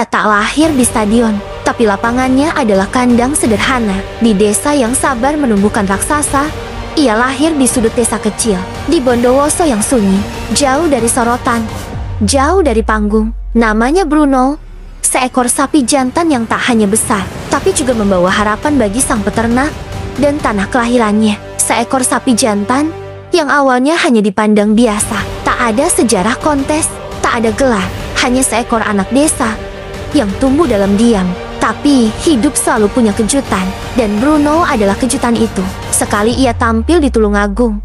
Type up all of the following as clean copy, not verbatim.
Ia tak lahir di stadion, tapi lapangannya adalah kandang sederhana. Di desa yang sabar menumbuhkan raksasa, ia lahir di sudut desa kecil, di Bondowoso yang sunyi, jauh dari sorotan, jauh dari panggung. Namanya Bruno, seekor sapi jantan yang tak hanya besar, tapi juga membawa harapan bagi sang peternak dan tanah kelahirannya. Seekor sapi jantan yang awalnya hanya dipandang biasa, tak ada sejarah kontes, tak ada gelar, hanya seekor anak desa yang tumbuh dalam diam. Tapi hidup selalu punya kejutan, dan Bruno adalah kejutan itu. Sekali ia tampil di Tulungagung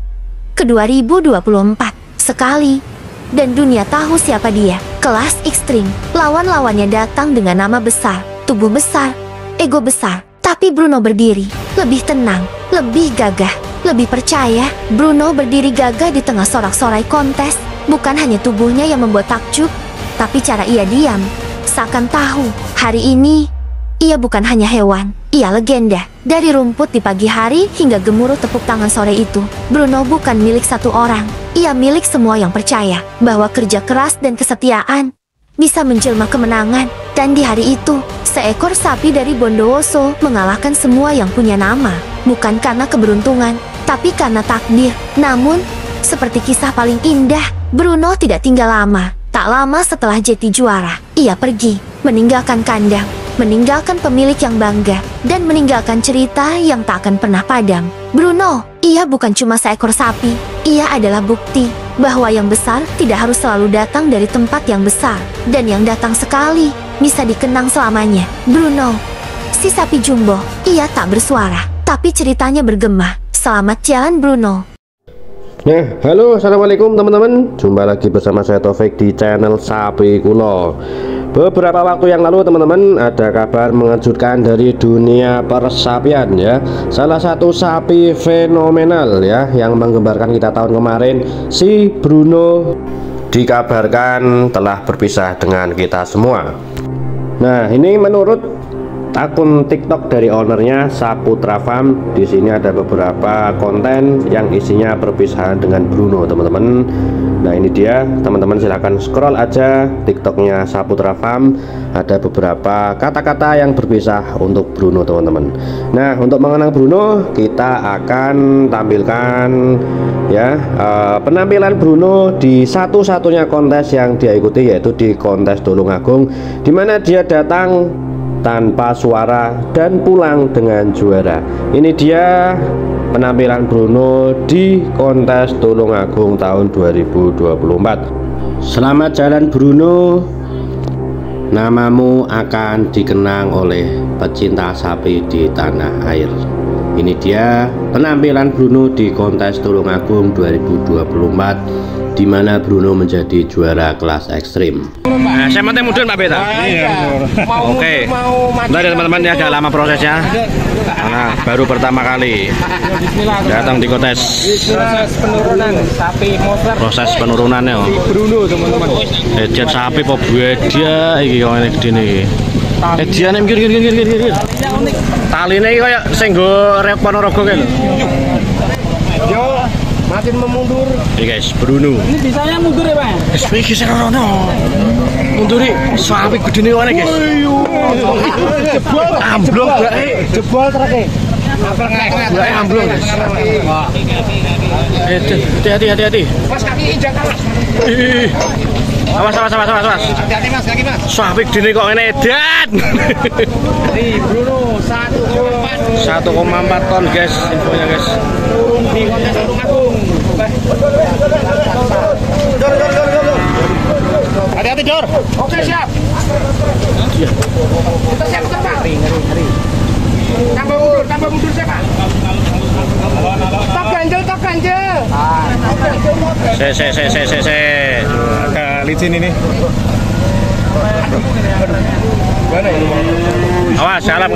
ke 2024, sekali, dan dunia tahu siapa dia. Kelas ekstrim, lawan-lawannya datang dengan nama besar, tubuh besar, ego besar. Tapi Bruno berdiri, lebih tenang, lebih gagah, lebih percaya. Bruno berdiri gagah di tengah sorak-sorai kontes. Bukan hanya tubuhnya yang membuat takjub, tapi cara ia diam, seakan tahu, hari ini, ia bukan hanya hewan, ia legenda. Dari rumput di pagi hari hingga gemuruh tepuk tangan sore itu, Bruno bukan milik satu orang. Ia milik semua yang percaya bahwa kerja keras dan kesetiaan bisa menjelma kemenangan. Dan di hari itu, seekor sapi dari Bondowoso mengalahkan semua yang punya nama. Bukan karena keberuntungan, tapi karena takdir. Namun, seperti kisah paling indah, Bruno tidak tinggal lama. Tak lama setelah Jeti juara, ia pergi, meninggalkan kandang, meninggalkan pemilik yang bangga, dan meninggalkan cerita yang tak akan pernah padam. Bruno, ia bukan cuma seekor sapi, ia adalah bukti bahwa yang besar tidak harus selalu datang dari tempat yang besar, dan yang datang sekali bisa dikenang selamanya. Bruno, si sapi jumbo, ia tak bersuara, tapi ceritanya bergema. Selamat jalan Bruno. Nah, halo, assalamualaikum teman-teman. Jumpa lagi bersama saya Taufik di channel Sapi Kuno. Beberapa waktu yang lalu teman-teman ada kabar mengejutkan dari dunia persapian ya. Salah satu sapi fenomenal ya yang menggembarkan kita tahun kemarin, si Bruno, dikabarkan telah berpisah dengan kita semua. Nah, ini menurut akun TikTok dari ownernya Saputra Farm. Di sini ada beberapa konten yang isinya perpisahan dengan Bruno, teman-teman. Nah, ini dia, teman-teman silahkan scroll aja TikToknya Saputra Farm. Ada beberapa kata-kata yang berpisah untuk Bruno, teman-teman. Nah, untuk mengenang Bruno, kita akan tampilkan ya penampilan Bruno di satu-satunya kontes yang dia ikuti, yaitu di kontes Tulungagung, di mana dia datang tanpa suara dan pulang dengan juara. Ini dia penampilan Bruno di kontes Tulungagung tahun 2024. Selamat jalan Bruno, namamu akan dikenang oleh pecinta sapi di tanah air. Ini dia penampilan Bruno di kontes Tulungagung 2024, di mana Bruno menjadi juara kelas ekstrim. Nah, saya mantai mundur Pak Beta. Oke. Nah, teman-teman, ya ada lama prosesnya. Nah, baru pertama kali datang di kontes. Proses penurunan sapi monster. Proses penurunannya. Bruno, teman-teman. Edian sapi kok beda iki kok ngene gedene iki. Edian mikir. Taline iki koyo sing nggo rek Ponorogo kae lho. Yo, makin memundur. Oke guys, Bruno. Ini bisanya mundur ya, Pak? Iki sing rono. Munduri sapi gedene kok guys. Jebol. Amblong bae. Jebol treke. Bae amblong. Hati-hati. Mas kaki injak awas. Awas. Hati-hati Mas, kaki Mas. Sapi gedene kok ngene edan. Di Bruno 1,4 ton guys, infonya guys. turun di kontes Tulungagung. Dor. Hati-hati, Dor. Oke, siap. Kita siap betul, Pak. Ngeri. Tambah mundur siap, Pak. Tok ganjel. Se. Agak licin ini. Mana ini? Awas, salam.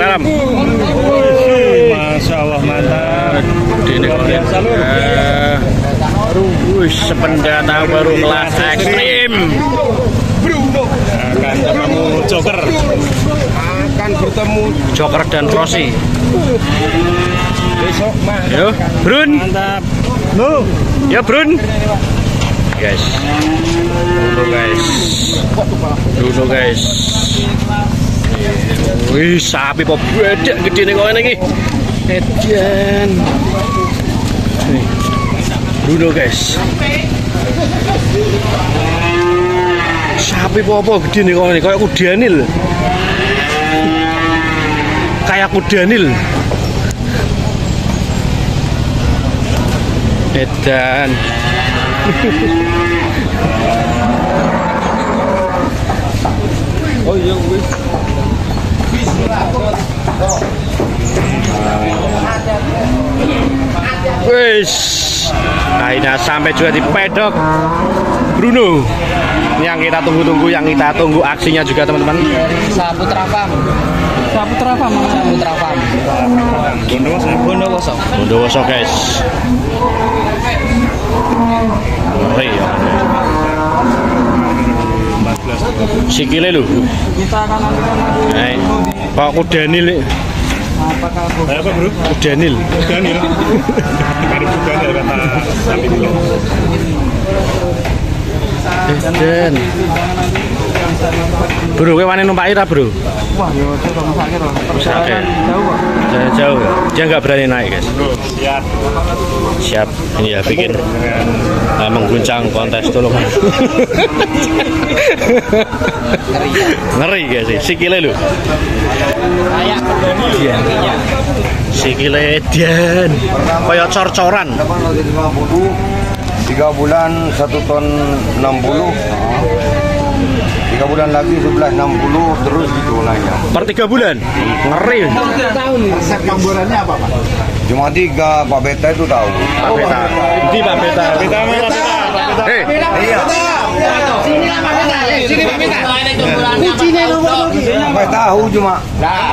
Masya Allah, mantap. Ini sepeda tahun baru kelas ekstrim. Bruno akan bertemu Joker dan Rossi. besok mah. Yo, Brun. Mantap. Lu. Ya, Brun. Guys. Bruno guys. Wih, sapi kok bedek gede nih kok ini. Edan. Nih. Bruno guys. Sapi apa gede nih kok ini, kayak kudanil. Kayak kudanil. Edan. Oh iya wis. Wis. Akhirnya sampai juga di pedok Bruno. Yang kita tunggu-tunggu, yang kita tunggu aksinya juga teman-teman. Saputra Farm. Saputra Farm. Bondowoso. Bondowoso guys. Iya. Sikile lu. Kita akan nantikan Pak Kudanil. apakah Apa bro? Kudanil. Kudanil. Ada Kudanil kata sapi dulu. Dan bro, kowe wani numpaki ta, Bro? wah yo coba masake to. Masake. Jauh kok. Jauh. Dia nggak berani naik, guys. Siap. Siap. Ini ya bikin mengguncang kontes dulu kan. Ngeri guys sih. Sikile lu. Kayak Iya. Sikile Dian. Kayak cor-coran. 3 bulan 1 ton 60. 3 bulan lagi 1160 terus gitu naiknya. Per 3 bulan. Ngeri. tahun nih. Resep gambarannya apa Pak? Cuma 3 Pak Beta itu tahu. Pak Beta. Di Pak Beta. Beta mana Beta? Hei. Iya. Sini lah Pak Beta. Sini Pak Beta. Sampai tahu cuma.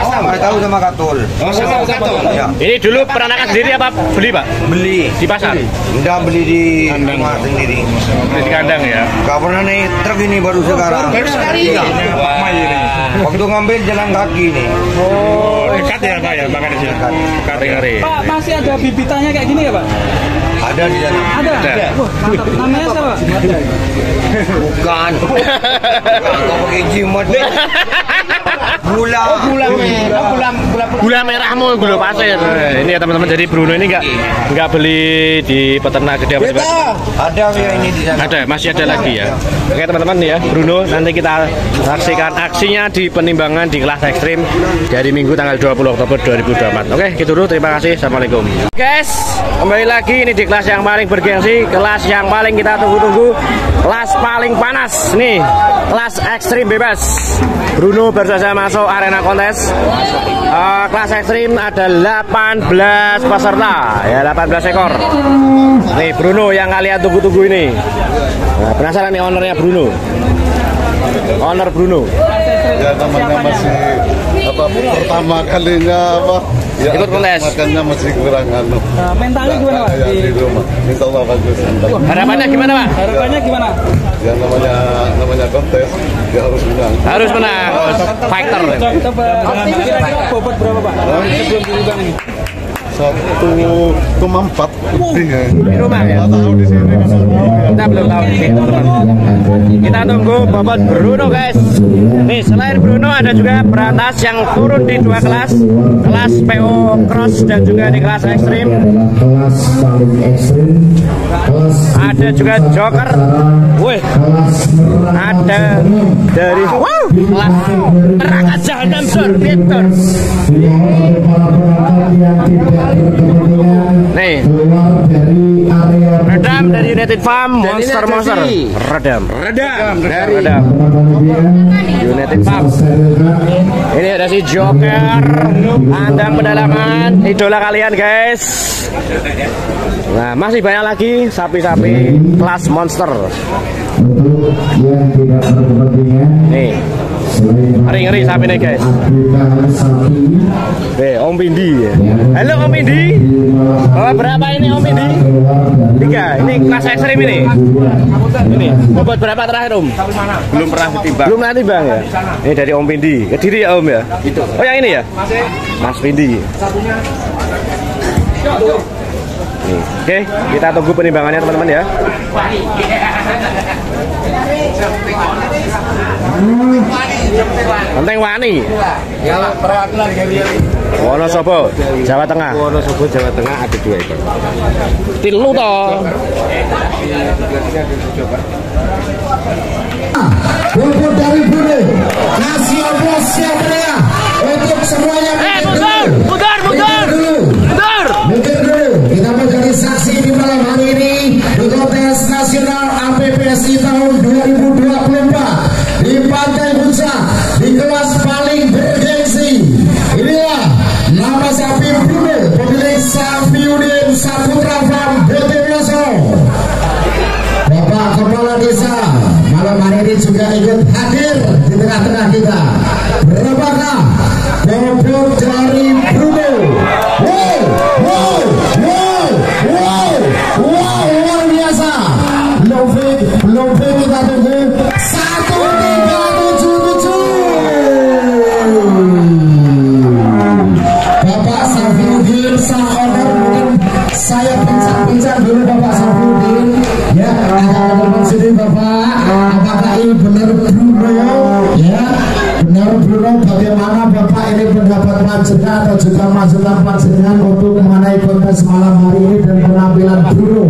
Sampai tahu sama Katul. Oh, satu. Ya. Ini dulu peternakan sendiri apa beli, Pak? Beli. Di pasar. Udah beli di rumah sendiri. Beli di kandang ya. Gak pernah naik truk ini baru sekarang. Iya. Pak Mai ini. Waktu ngambil jalan kaki nih. Oh, dekat ya Pak ya, makan di sini. Dekat ya. Ngeri. Pak, masih ada bibitannya kayak gini ya, Pak? Ada di sana. Ada. Wah, mantap. Namanya siapa? Bukan. Kau pakai jimat. Gula. Gula merahmu, gula pasir. Ini ya teman-teman, jadi Bruno ini nggak beli di peternak gede apa? Ada ya ini di sana. Ada, masih ada lagi ya. Oke teman-teman ya, Bruno nanti kita saksikan aksinya di penimbangan di kelas ekstrim dari Minggu tanggal 20 Oktober 2024. Oke, gitu dulu. Terima kasih. Assalamualaikum. Guys, kembali lagi ini di kelas yang paling bergengsi, kelas yang paling kita tunggu-tunggu, kelas paling panas nih, kelas ekstrim bebas. Bruno baru saja masuk arena kontes. Kelas ekstrim ada 18 peserta ya, 18 ekor. Nih Bruno yang kalian tunggu-tunggu ini. Nah, penasaran nih ownernya Bruno. Owner Bruno. Ya namanya masih apa pertama kalinya apa ya, ikut kontes. makannya masih kurang anu. Nah, mentalnya gimana, Pak? Ya, di rumah. Insya Allah bagus. Harapannya gimana, Pak? Harapannya gimana? Ya namanya kontes ya harus menang. Harus menang. Fighter. Kira-kira bobot berapa, Pak? Sebelum ditimbang ini. 1,4 lebih ya. Di rumah ya. Nggak tahu di sini kan. Kita belum tahu di sini, teman-teman. Kita tunggu bobot Bruno, guys. Nih, selain Bruno ada juga Berantas yang turun di 2 kelas, kelas PO Cross dan juga di kelas ekstrim. Kelas paling ekstrim, Ada juga Joker. Wih, ada dari kelas neraka jahanam Sorbitor. Nih, redam dari United Farm, Monster. Redam dari United Farm. Ini ada si Joker, andang pedalaman, idola kalian guys. Nah, masih banyak lagi sapi-sapi kelas monster. untuk yang tidak berkepentingan, Nih, ngeri sapi nih guys. Om Pindi. Halo Om Pindi. Bawa berapa ini Om Pindi? 3. Ini kelas ekstrim ini. Ini bobot berapa terakhir Om? Belum pernah ditimbang. Belum nanti bang ya. Ini dari Om Pindi. Kediri ya Om ya. Oh yang ini ya? Mas Pindi. Nih. Oke, kita tunggu penimbangannya teman-teman ya. Penting wani. Ya, perwakilan dari Wonosobo, Jawa Tengah. Wonosobo Jawa Tengah ada 2 ekor. Tilu toh. Bobot dari Bruno. Kasih aplaus siapa ya? Untuk semuanya. mundur. Mundur dulu. Kita menjadi saksi di malam hari ini di kontes nasional APPSI tahun 2024 di Pantai Buca di kelas paling bergengsi. Inilah nama sapi Bruno, pemilik Safiuddin Saputra Farm Bondowoso. Bapak Kepala Desa malam hari ini juga ikut hadir di tengah-tengah kita. Berapakah bobot dari Bruno? Wow, luar biasa. Belum kita tunggu 1377. Bapak Safiuddin sang owner, mungkin saya bincang dulu Bapak Safiuddin ya, agak sini Bapak, apakah ini benar Bruno ya? Benar Bruno, bagaimana Bapak ini pendapat panjenengan atau juga masukan panjenengan untuk mengenai kontes malam hari ini dan penampilan Bruno?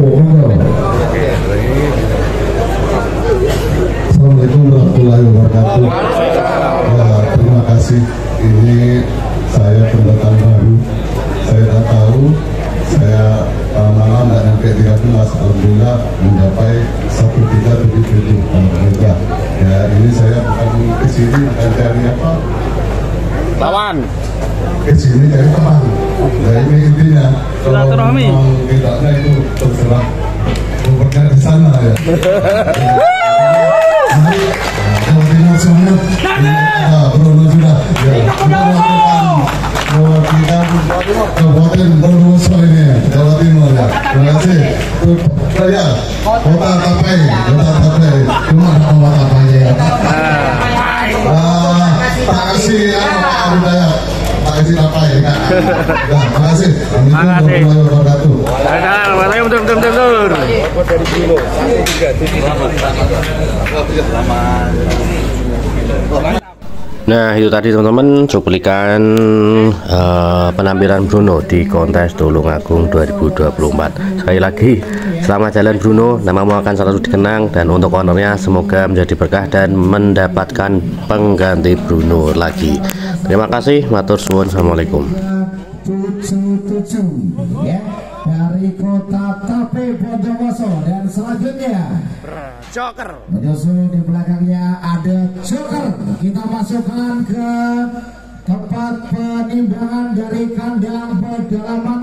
Assalamualaikum warahmatullahi wabarakatuh. Ya, terima kasih. Ini saya pendatang baru. Saya tak tahu. Saya malam dan sampai 13 alhamdulillah mencapai 1377 alhamdulillah. Ya, ini saya bukan kesini bukan cari apa. Lawan. Kesini cari teman. Nah, ini intinya. Kalau memang tidaknya itu terserah bekerja di sana ya. Jawa Timur semuanya Bruno sudah mewakilkan Kabupaten Bondowoso ini Jawa Timur ya. Terima kasih. Saya Kota Tapai cuma nama Tapai ya. Tak kasih Pak Budaya, tak kasih Tapai ya. Terima kasih. Assalamualaikum warahmatullahi wabarakatuh. Betul. Nah itu tadi teman-teman cuplikan penampilan Bruno di kontes Tulungagung 2024. Sekali lagi selamat jalan Bruno, namamu akan selalu dikenang dan untuk ownernya semoga menjadi berkah dan mendapatkan pengganti Bruno lagi. Terima kasih, matur suwun, assalamualaikum. 77 ya, dari Kota Tape Bondowoso. Dan selanjutnya Joker. menyusul di belakangnya ada Joker. Kita masukkan ke tempat penimbangan dari kandang pedalaman